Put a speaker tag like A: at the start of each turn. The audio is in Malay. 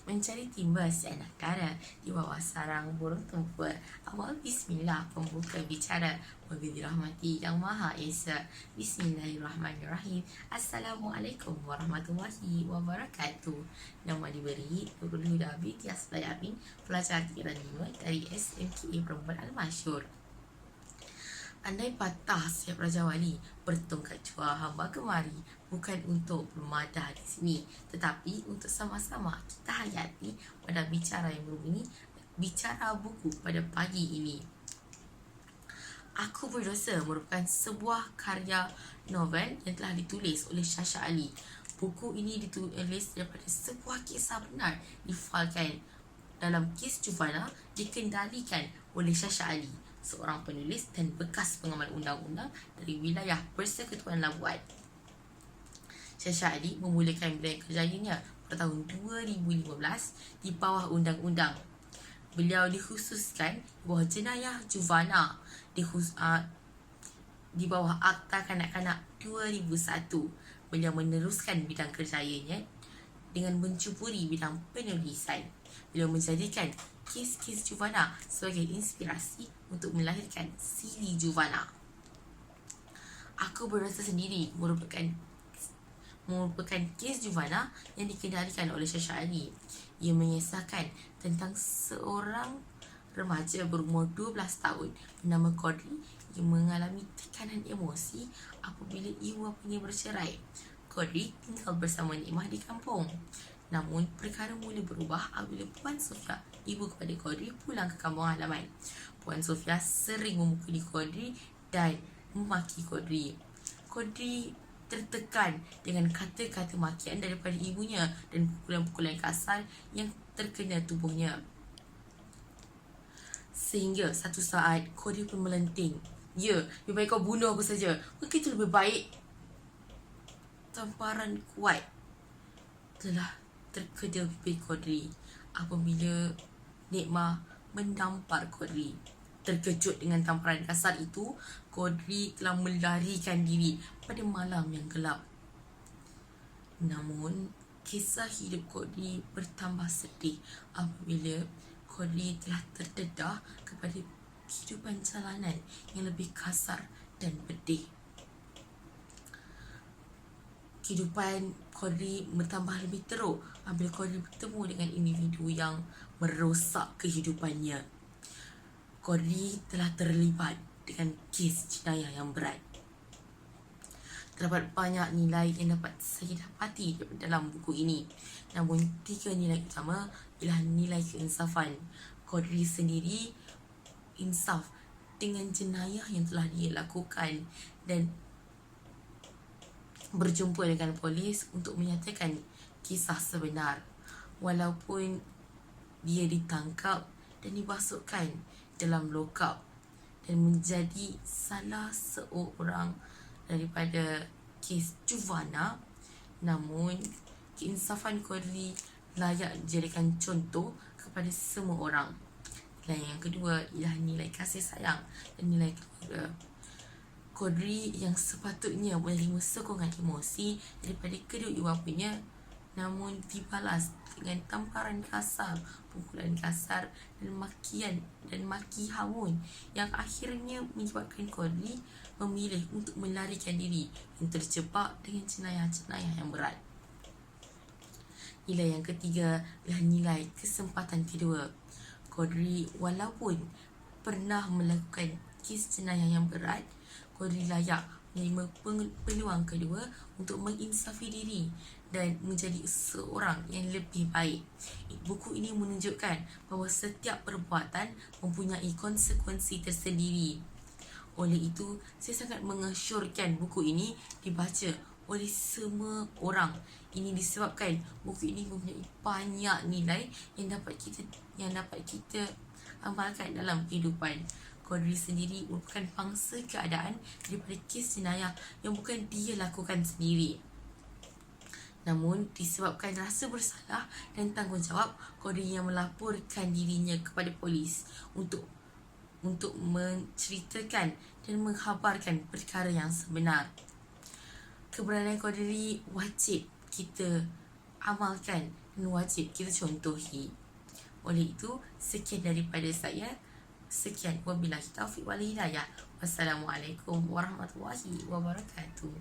A: Mencari timba seanak kara di bawah sarang burung tempur. Awal bismillah pembuka bicara. Wabil dirahmati yang maha esa. Bismillahirrahmanirrahim. Assalamualaikum warahmatullahi wabarakatuh. Nama diberi Nurul Huda binti Asfala Yamin, pelajar tingkatan 5 dari SMKA Perempuan Al-Masyhur. Andai patah siap Raja Wali, bertongkat jua hamba kemari, bukan untuk bermadah di sini, tetapi untuk sama-sama kita hayati pada bicara yang berbunyi, bicara buku pada pagi ini. Aku Berdosa merupakan sebuah karya novel yang telah ditulis oleh Syasha Ali. Buku ini ditulis daripada sebuah kisah benar difalkan dalam kes Juvana, dikendalikan oleh Syasha Ali, seorang penulis dan bekas pengamal undang-undang dari wilayah Persekutuan Labuan. Syasha Ali memulakan bidang kerjayanya pada tahun 2015 di bawah undang-undang. Beliau dikhususkan di bawah jenayah Juvana di bawah Akta Kanak-Kanak 2001. Beliau meneruskan bidang kerjayanya dengan mencuburi bidang penulisan. Beliau menjadikan kes-kes Juvana sebagai inspirasi untuk melahirkan siri Juvana. Aku Berdosa sendiri merupakan kes Juvana yang dikendalikan oleh Syasha Ali. Ia mengisahkan tentang seorang remaja berumur 12 tahun bernama Kodri yang mengalami tekanan emosi apabila ibu bapanya bercerai. Kodri tinggal bersama Nikmah di kampung. Namun, perkara mula berubah apabila Puan Sofia, ibu kepada Kodri, pulang ke kampung halaman. Puan Sofia sering memukuli Kodri dan memaki Kodri. Kodri tertekan dengan kata-kata makian daripada ibunya dan pukulan-pukulan kasar yang terkena tubuhnya. Sehingga satu saat Kodri pun melenting. Ya, lebih baik kau bunuh aku saja. Mungkin itu lebih baik. Tamparan kuat telah terkena bibir Kodri apabila Nikmah mendampar Kodri. Terkejut dengan tamparan kasar itu, Kodri telah melarikan diri pada malam yang gelap. Namun, kisah hidup Kodri bertambah sedih apabila Kodri telah terdedah kepada kehidupan jalanan yang lebih kasar dan pedih. Kehidupan Kodri bertambah lebih teruk apabila Kodri bertemu dengan individu yang merosak kehidupannya. Kodri telah terlibat dengan kes jenayah yang berat. Terdapat banyak nilai yang dapat saya dapati dalam buku ini. Namun 3 nilai utama ialah nilai keinsafan. Kodri sendiri insaf dengan jenayah yang telah dia lakukan dan berjumpa dengan polis untuk menyatakan kisah sebenar. Walaupun dia ditangkap dan dibasukkan dalam lokap dan menjadi salah seorang daripada kes Juvana, namun keinsafan Kodri layak dijadikan contoh kepada semua orang. Nilai yang kedua ialah nilai kasih sayang dan nilai keluarga. Kodri yang sepatutnya menerima sokongan emosi daripada kedua ibu bapanya, namun dibalas dengan tamparan kasar, pukulan kasar dan makian dan maki hamun yang akhirnya menyebabkan Kodri memilih untuk melarikan diri yang terjebak dengan jenayah-jenayah yang berat. Nilai yang ketiga ialah nilai kesempatan kedua. Kodri walaupun pernah melakukan kes jenayah yang berat, Kodri layak menerima peluang kedua untuk menginsafi diri dan menjadi seorang yang lebih baik. Buku ini menunjukkan bahawa setiap perbuatan mempunyai konsekuensi tersendiri. Oleh itu, saya sangat mengesyorkan buku ini dibaca oleh semua orang. Ini disebabkan buku ini mempunyai banyak nilai yang dapat kita amalkan dalam kehidupan. Kodri sendiri merupakan pangsa keadaan daripada kes jenayah yang bukan dia lakukan sendiri. Namun, disebabkan rasa bersalah dan tanggungjawab, Kodri yang melaporkan dirinya kepada polis untuk menceritakan dan menghabarkan perkara yang sebenar. Keberadaan Kodri wajib kita amalkan wajib kita contohi. Oleh itu, sekian daripada saya. Sekian, wabillahi taufiq wal hidayah. Wassalamualaikum warahmatullahi wabarakatuh.